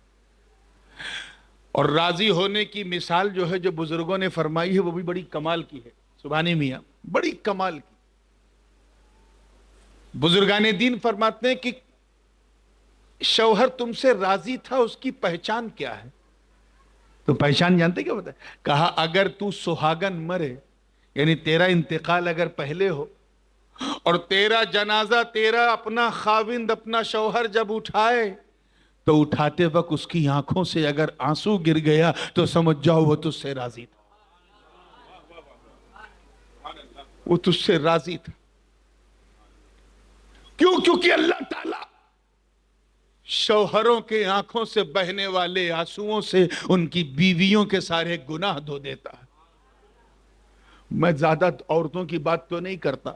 اور راضی ہونے کی مثال جو ہے جو بزرگوں نے فرمائی ہے وہ بھی بڑی کمال کی ہے. سبحانی میاں بڑی کمال کی. بزرگان دین فرماتے ہیں کہ شوہر تم سے راضی تھا، اس کی پہچان کیا ہے؟ تو پہچان جانتے کیا ہوتا ہے؟ کہا اگر تو سہاگن مرے، یعنی تیرا انتقال اگر پہلے ہو اور تیرا جنازہ تیرا اپنا خاوند اپنا شوہر جب اٹھائے تو اٹھاتے وقت اس کی آنکھوں سے اگر آنسو گر گیا تو سمجھ جاؤ وہ تجھ سے راضی تھا، وہ تجھ سے راضی تھا. کیوں؟ کیونکہ اللہ تعالیٰ شوہروں کے آنکھوں سے بہنے والے آنسوؤں سے ان کی بیویوں کے سارے گناہ دھو دیتا ہے. میں زیادہ عورتوں کی بات تو نہیں کرتا،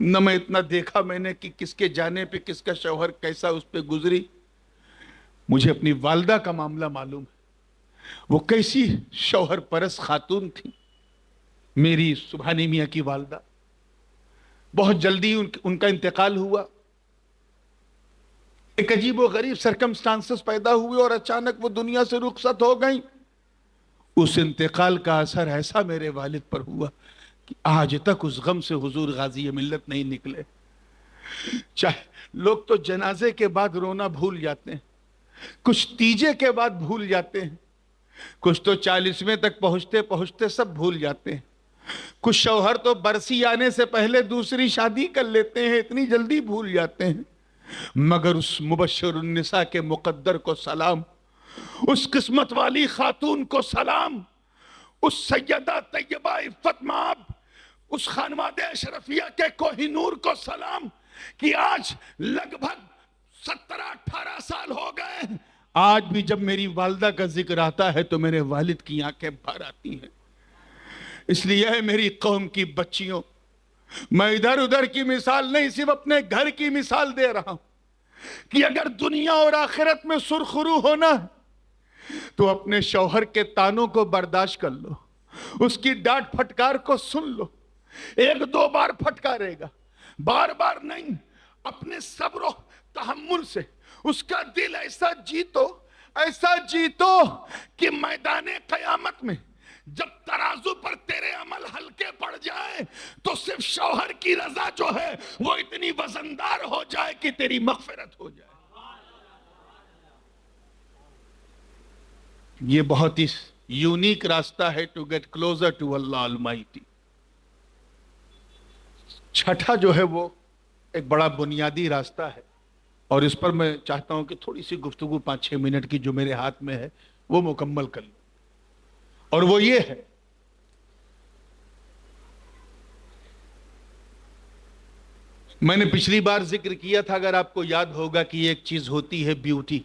نہ میں اتنا دیکھا میں نے کہ کس کے جانے پہ کس کا شوہر کیسا اس پہ گزری. مجھے اپنی والدہ کا معاملہ معلوم ہے، وہ کیسی شوہر پرست خاتون تھی. میری سبحانی میاں کی والدہ، بہت جلدی ان کا انتقال ہوا. ایک عجیب و غریب سرکمسٹانسز پیدا ہوئے اور اچانک وہ دنیا سے رخصت ہو گئیں. اس انتقال کا اثر ایسا میرے والد پر ہوا کہ آج تک اس غم سے حضور غازی ملت نہیں نکلے. چاہے لوگ تو جنازے کے بعد رونا بھول جاتے ہیں، کچھ تیجے کے بعد بھول جاتے ہیں، کچھ تو 40ویں تک پہنچتے پہنچتے سب بھول جاتے ہیں، کچھ شوہر تو برسی آنے سے پہلے دوسری شادی کر لیتے ہیں، اتنی جلدی بھول جاتے ہیں. مگر اس مبشر النساء کے مقدر کو سلام، اس قسمت والی خاتون کو سلام، اس سیدہ طیبہ عفت مآب، اس خانواد اشرفیہ کے کوہ نور کو سلام کہ آج لگ بھگ 17-18 سال ہو گئے، آج بھی جب میری والدہ کا ذکر آتا ہے تو میرے والد کی آنکھیں بھر آتی ہیں. اس لیے ہے میری قوم کی بچیوں، میں ادھر ادھر کی مثال نہیں، صرف اپنے گھر کی مثال دے رہا ہوں کہ اگر دنیا اور آخرت میں سرخرو ہونا ہے تو اپنے شوہر کے تانوں کو برداشت کر لو، اس کی ڈانٹ پھٹکار کو سن لو. 1-2 بار پھٹکارے گا، بار بار نہیں. اپنے صبر و تحمل سے اس کا دل ایسا جیتو کہ میدان قیامت میں جب ترازو پر تیرے عمل ہلکے پڑ جائے تو صرف شوہر کی رضا جو ہے وہ اتنی وزندار ہو جائے کہ تیری مغفرت ہو جائے. یہ بہت ہی یونیک راستہ ہے ٹو گیٹ کلوزر ٹو اللہ المائٹی. چھٹا جو ہے وہ ایک بڑا بنیادی راستہ ہے اور اس پر میں چاہتا ہوں کہ تھوڑی سی گفتگو 5-6 منٹ کی جو میرے ہاتھ میں ہے وہ مکمل کر لوں، اور وہ یہ ہے میں نے پچھلی بار ذکر کیا تھا، اگر آپ کو یاد ہوگا، کہ ایک چیز ہوتی ہے بیوٹی،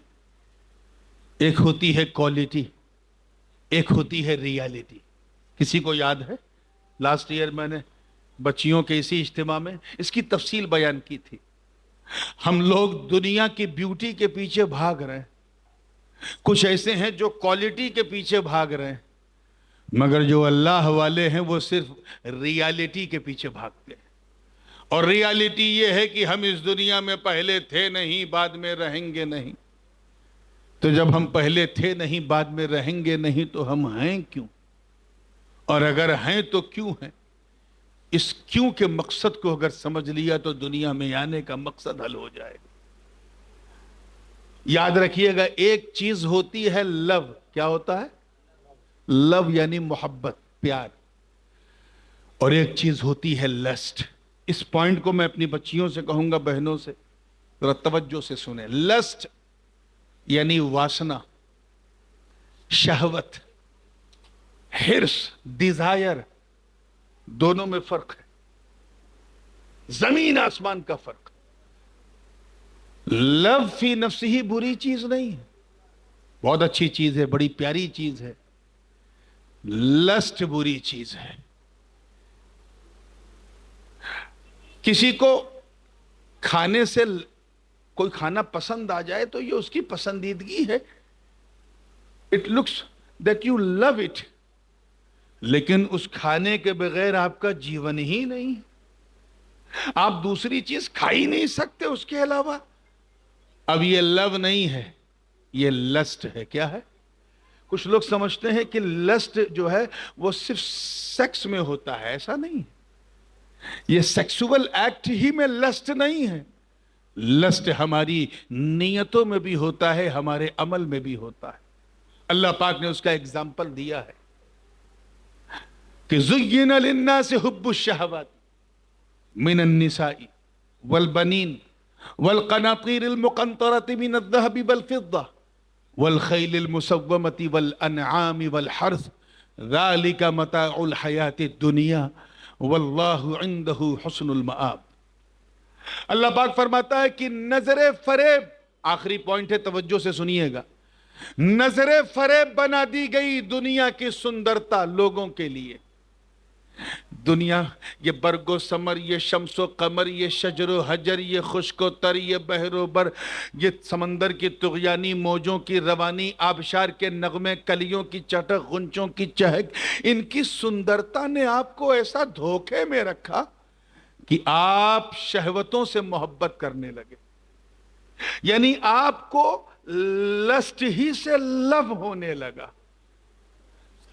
ایک ہوتی ہے کوالٹی، ایک ہوتی ہے ریالٹی. کسی کو یاد ہے لاسٹ ایئر میں نے بچیوں کے اسی اجتماع میں اس کی تفصیل بیان کی تھی. ہم لوگ دنیا کی بیوٹی کے پیچھے بھاگ رہے ہیں، کچھ ایسے ہیں جو کوالٹی کے پیچھے بھاگ رہے ہیں، مگر جو اللہ والے ہیں وہ صرف ریالٹی کے پیچھے بھاگتے ہیں. اور ریالٹی یہ ہے کہ ہم اس دنیا میں پہلے تھے نہیں، بعد میں رہیں گے نہیں. تو جب ہم پہلے تھے نہیں، بعد میں رہیں گے نہیں، تو ہم ہیں کیوں؟ اور اگر ہیں تو کیوں ہیں؟ اس کیوں کے مقصد کو اگر سمجھ لیا تو دنیا میں آنے کا مقصد حل ہو جائے گا. یاد رکھیے گا، ایک چیز ہوتی ہے لو. کیا ہوتا ہے؟ لو یعنی محبت، پیار. اور ایک چیز ہوتی ہے لسٹ. اس پوائنٹ کو میں اپنی بچیوں سے کہوں گا، بہنوں سے ذرا توجہ سے سنیں. لسٹ یعنی واسنا، شہوت، ہرس، ڈیزائر، دونوں میں فرق ہے، زمین آسمان کا فرق. لو فی نفسی ہی بری چیز نہیں ہے، بہت اچھی چیز ہے، بڑی پیاری چیز ہے. لسٹ بری چیز ہے. کسی کو کھانے سے کوئی کھانا پسند آ جائے تو یہ اس کی پسندیدگی ہے، it looks that you love it, لیکن اس کھانے کے بغیر آپ کا جیون ہی نہیں. آپ دوسری چیز کھا ہی نہیں سکتے اس کے علاوہ. اب یہ لو نہیں ہے، یہ لسٹ ہے. کیا ہے؟ کچھ لوگ سمجھتے ہیں کہ لسٹ جو ہے وہ صرف سیکس میں ہوتا ہے. ایسا نہیں ہے. یہ سیکسول ایکٹ ہی میں لسٹ نہیں ہے. لسٹ ہماری نیتوں میں بھی ہوتا ہے، ہمارے عمل میں بھی ہوتا ہے. اللہ پاک نے اس کا اگزامپل دیا ہے کہ زُيِّنَ لِلنَّاسِ حُبُّ الشَّهَوَاتِ مِنَ النِّسَاءِ وَالْبَنِينَ وَالْقَنَاطِيرِ الْمُقَنطَرَةِ مِنَ الذَّهَبِ وَالْفِضَّةِ وَالْخَيْلِ الْمُسَوَّمَةِ وَالْأَنْعَامِ وَالْحَرْثِ ذَلِكَ مَتَاعُ الْحَيَاةِ الدُّنْيَا وَاللَّهُ عِنْدَهُ حُسْنُ الْمَآبِ. اللہ پاک فرماتا ہے کہ نظر فریب، آخری پوائنٹ ہے، توجہ سے سنیے گا. نظر فریب بنا دی گئی دنیا کی سندرتا لوگوں کے لیے. دنیا یہ برگ و ثمر، یہ شمس و قمر، یہ شجر و حجر، یہ خشک و تر، یہ بحر و بر، یہ سمندر کی طغیانی موجوں کی روانی، آبشار کے نغمے، کلیوں کی چٹک، غنچوں کی چہک، ان کی سندرتا نے آپ کو ایسا دھوکے میں رکھا کہ آپ شہوتوں سے محبت کرنے لگے. یعنی آپ کو لسٹ ہی سے لو ہونے لگا.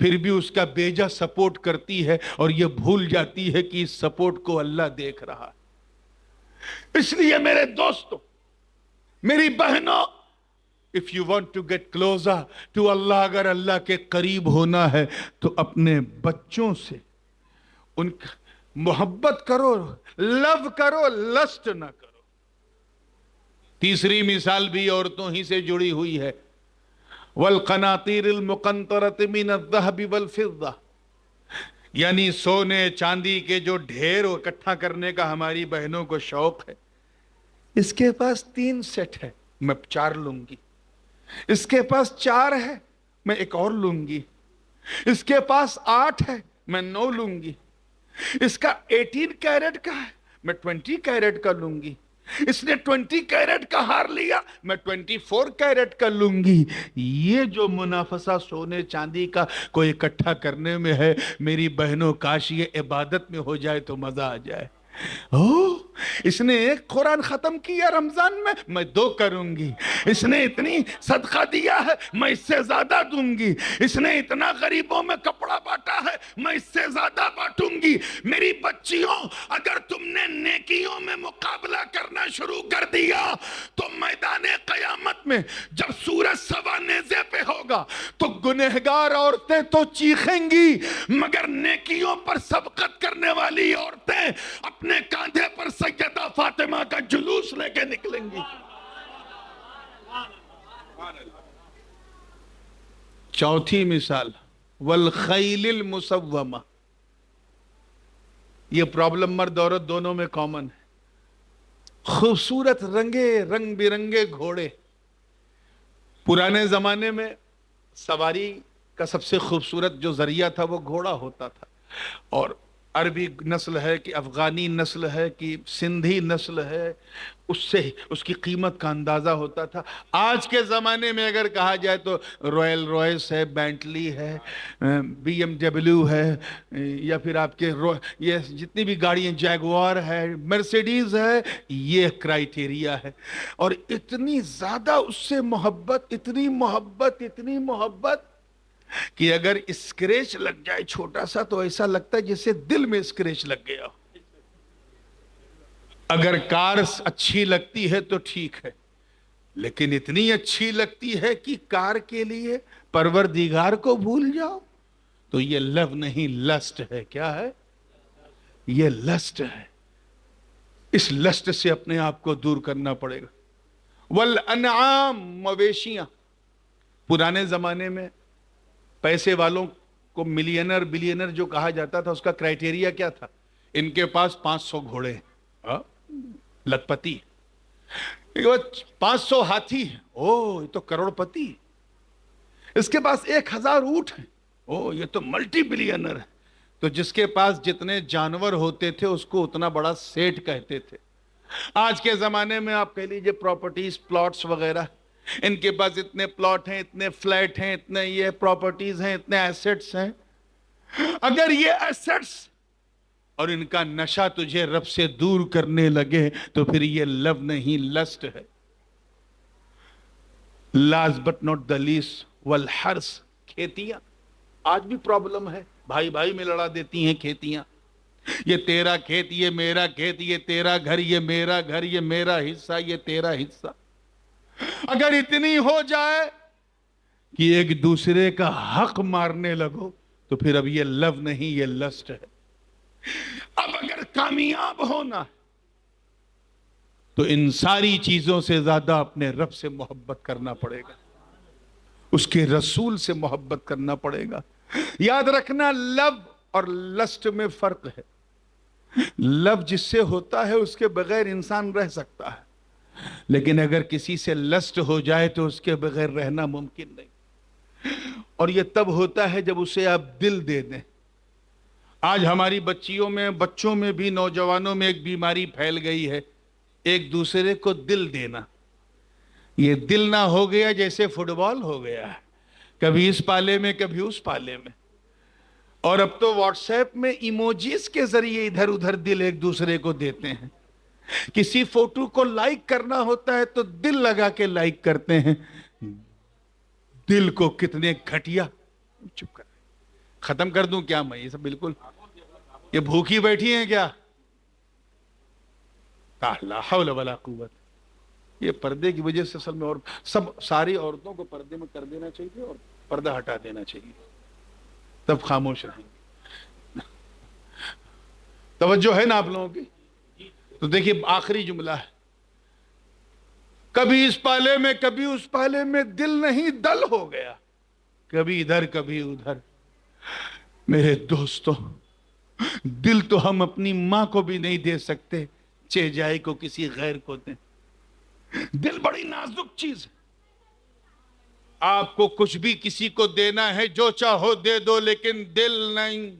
پھر بھی اس کا بیجا سپورٹ کرتی ہے اور یہ بھول جاتی ہے کہ اس سپورٹ کو اللہ دیکھ رہا ہے۔ اس لیے میرے دوستو، میری بہنوں، if you want to get closer to Allah، اگر اللہ کے قریب ہونا ہے تو اپنے بچوں سے ان کا محبت کرو، لو کرو، لسٹ نہ کرو۔ تیسری مثال بھی عورتوں ہی سے جڑی ہوئی ہے، وَالْقَنَاطِيرِ الْمُقَنطَرَةِ مِنَ الذَّهَبِ وَالْفِضَّةِ، یعنی سونے چاندی کے جو ڈھیر اکٹھا کرنے کا ہماری بہنوں کو شوق ہے۔ اس کے پاس 3 سیٹ ہے، میں 4 لوں گی۔ اس کے پاس 4 ہے، میں ایک اور لوں گی۔ اس کے پاس 8 ہے، میں 9 لوں گی۔ اس کا 18 کیرٹ کا ہے، میں 20 کیرٹ کا لوں گی۔ اس نے 20 کیرٹ کا ہار لیا، میں 24 کیرٹ کا لوں گی۔ یہ جو منافسہ سونے چاندی کا کوئی اکٹھا کرنے میں ہے، میری بہنوں، کاش یہ عبادت میں ہو جائے تو مزہ آ جائے۔ اس نے 1 قرآن ختم کیا رمضان میں 2 کروں گی۔ اس نے اتنی صدقہ دیا ہے، میں اس سے زیادہ دوں گی۔ اس نے اتنا غریبوں میں کپڑا بانٹا ہے، میں اس سے زیادہ بانٹوں گی۔ میری بچیوں، اگر تم نے نیکیوں میں مقابلہ کرنا شروع کر دیا تو میدان قیامت میں جب سورج سوا نیزے پہ ہوگا تو گنہگار عورتیں تو چیخیں گی، مگر نیکیوں پر سبقت کرنے والی عورتیں اپنے کاندھے پر سیدہ فاطمہ کا جلوس لے کے نکلیں گی۔ چوتھی مثال، والخیل المسومہ، یہ پرابلم مرد عورت دونوں میں کامن ہے۔ خوبصورت رنگ برنگے گھوڑے۔ پرانے زمانے میں سواری کا سب سے خوبصورت جو ذریعہ تھا وہ گھوڑا ہوتا تھا، اور عربی نسل ہے کہ افغانی نسل ہے کہ سندھی نسل ہے، اس سے اس کی قیمت کا اندازہ ہوتا تھا۔ آج کے زمانے میں اگر کہا جائے تو رائل رویس ہے، بینٹلی ہے، BMW ہے، یا پھر آپ کے یہ جتنی بھی گاڑیاں، جیگوار ہے، مرسیڈیز ہے، یہ کرائیٹیریا ہے۔ اور اتنی زیادہ اس سے محبت، اتنی محبت کہ اگر اسکریچ لگ جائے چھوٹا سا تو ایسا لگتا ہے جیسے دل میں اسکریچ لگ گیا۔ اگر کار اچھی لگتی ہے تو ٹھیک ہے، لیکن اتنی اچھی لگتی ہے کہ کار کے لیے پروردگار کو بھول جاؤ تو یہ لو نہیں، لسٹ ہے۔ کیا ہے؟ یہ لسٹ ہے۔ اس لسٹ سے اپنے آپ کو دور کرنا پڑے گا۔ والانعام، مویشیاں۔ پرانے زمانے میں پیسے والوں کو ملینر بلینر جو کہا جاتا تھا، اس کا کرائیٹیریا کیا تھا؟ ان کے پاس 500 گھوڑے، لکھپتی۔ 500 ہاتھی، یہ تو کروڑ پتی۔ اس کے پاس 1000 اونٹ ہیں، یہ تو ملٹی بلینر ہے۔ تو جس کے پاس جتنے جانور ہوتے تھے اس کو اتنا بڑا سیٹ کہتے تھے۔ آج کے زمانے میں آپ کہہ لیجئے پراپرٹیز، پلاٹس وغیرہ، ان کے پاس اتنے پلاٹ ہیں، اتنے فلیٹ ہیں، اتنے یہ پراپرٹیز ہیں، اتنے ایسٹس ہیں۔ اگر یہ ایسٹس اور ان کا نشہ تجھے رب سے دور کرنے لگے تو پھر یہ لو نہیں، لسٹ ہے۔ last but not the least، والحرث، کھیتیاں۔ آج بھی پرابلم ہے، بھائی بھائی میں لڑا دیتی ہیں کھیتیاں۔ یہ تیرا کھیت، یہ میرا کھیت، یہ تیرا گھر، یہ میرا گھر، یہ میرا حصہ، یہ تیرا حصہ۔ اگر اتنی ہو جائے کہ ایک دوسرے کا حق مارنے لگو تو پھر اب یہ لو نہیں، یہ لسٹ ہے۔ اب اگر کامیاب ہونا ہے تو ان ساری چیزوں سے زیادہ اپنے رب سے محبت کرنا پڑے گا، اس کے رسول سے محبت کرنا پڑے گا۔ یاد رکھنا، لو اور لسٹ میں فرق ہے۔ لو جس سے ہوتا ہے اس کے بغیر انسان رہ سکتا ہے، لیکن اگر کسی سے لسٹ ہو جائے تو اس کے بغیر رہنا ممکن نہیں۔ اور یہ تب ہوتا ہے جب اسے آپ دل دے دیں۔ آج ہماری بچیوں میں، بچوں میں بھی، نوجوانوں میں ایک بیماری پھیل گئی ہے، ایک دوسرے کو دل دینا۔ یہ دل نہ ہو گیا جیسے فٹ بال ہو گیا ہے، کبھی اس پالے میں کبھی اس پالے میں۔ اور اب تو واٹس ایپ میں ایموجیز کے ذریعے ادھر ادھر دل ایک دوسرے کو دیتے ہیں۔ کسی فوٹو کو لائک کرنا ہوتا ہے تو دل لگا کے لائک کرتے ہیں۔ دل کو کتنے گھٹیا، چپ کر، ختم کر دوں کیا میں یہ سب؟ بالکل یہ بھوکی بیٹھی ہیں کیا؟ لا حول ولا قوت. یہ پردے کی وجہ سے اصل میں اور ساری عورتوں کو پردے میں کر دینا چاہیے اور پردہ ہٹا دینا چاہیے، تب خاموش رہیں گے. توجہ ہے نا آپ لوگوں کی؟ تو دیکھیے آخری جملہ ہے، کبھی اس پالے میں کبھی اس پالے میں دل نہیں دل ہو گیا، کبھی ادھر کبھی ادھر. میرے دوستوں، دل تو ہم اپنی ماں کو بھی نہیں دے سکتے، چہ جائے کو کسی غیر کو دیں. دل بڑی نازک چیز ہے. آپ کو کچھ بھی کسی کو دینا ہے، جو چاہو دے دو، لیکن دل نہیں.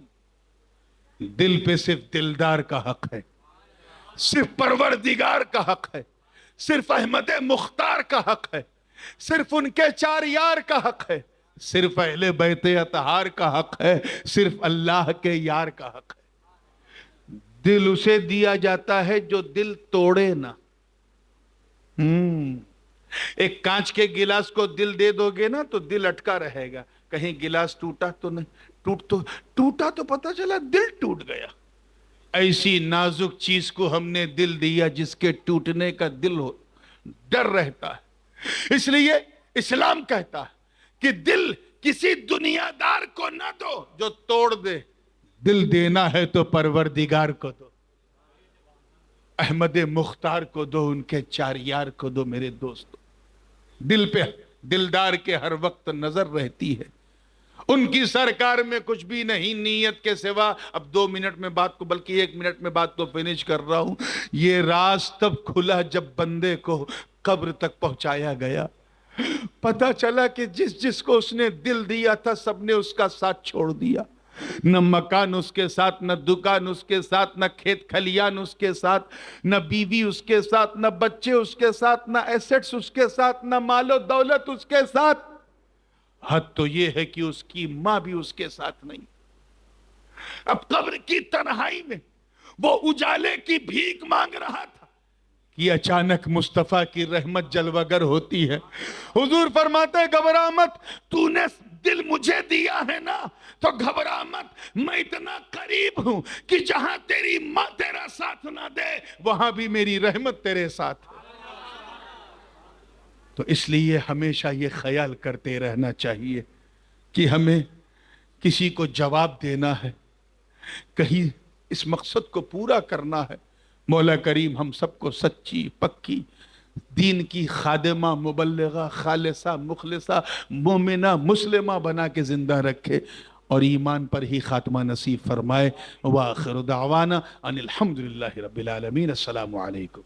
دل پہ صرف دلدار کا حق ہے، صرف پروردگار کا حق ہے، صرف احمد مختار کا حق ہے، صرف ان کے چار یار کا حق ہے، صرف اہل بیت اطہار کا حق ہے، صرف اللہ کے یار کا حق ہے. دل اسے دیا جاتا ہے جو دل توڑے نہ. ایک کانچ کے گلاس کو دل دے دو گے نا تو دل اٹکا رہے گا، کہیں گلاس ٹوٹا تو نہیں، ٹوٹا تو پتہ چلا دل ٹوٹ گیا. ایسی نازک چیز کو ہم نے دل دیا جس کے ٹوٹنے کا دل ہو ڈر رہتا ہے. اس لیے اسلام کہتا ہے کہ دل کسی دنیا دار کو نہ دو جو توڑ دے، دل دینا ہے تو پروردگار کو دو، احمد مختار کو دو، ان کے چار یار کو دو. میرے دوستو، دل پہ دلدار کے ہر وقت نظر رہتی ہے. ان کی سرکار میں کچھ بھی نہیں نیت کے سوا. اب 2 منٹ میں بات کو، بلکہ 1 منٹ میں بات کو فنش کر رہا ہوں. یہ راز تب کھلا جب بندے کو قبر تک پہنچایا گیا. پتہ چلا کہ جس کو اس نے دل دیا تھا سب نے اس کا ساتھ چھوڑ دیا. نہ مکان اس کے ساتھ، نہ دکان اس کے ساتھ، نہ کھیت کھلیان اس کے ساتھ، نہ بیوی اس کے ساتھ، نہ بچے اس کے ساتھ، نہ ایسٹس اس کے ساتھ، نہ مال و دولت اس کے ساتھ. حد تو یہ ہے کہ اس کی ماں بھی اس کے ساتھ نہیں. اب قبر کی تنہائی میں وہ اجالے کی بھیک مانگ رہا تھا کہ اچانک مصطفیٰ کی رحمت جلوہ گر ہوتی ہے. حضور فرماتے ہیں گھبرا مت، تو نے دل مجھے دیا ہے نا تو گھبرا مت، میں اتنا قریب ہوں کہ جہاں تیری ماں تیرا ساتھ نہ دے وہاں بھی میری رحمت تیرے ساتھ ہے. تو اس لیے ہمیشہ یہ خیال کرتے رہنا چاہیے کہ ہمیں کسی کو جواب دینا ہے، کہیں اس مقصد کو پورا کرنا ہے. مولا کریم ہم سب کو سچی پکی دین کی خادمہ، مبلغہ، خالصہ، مخلصہ، مومنہ، مسلمہ بنا کے زندہ رکھے اور ایمان پر ہی خاتمہ نصیب فرمائے. وآخر دعوانا ان الحمدللہ رب العالمین. السلام علیکم.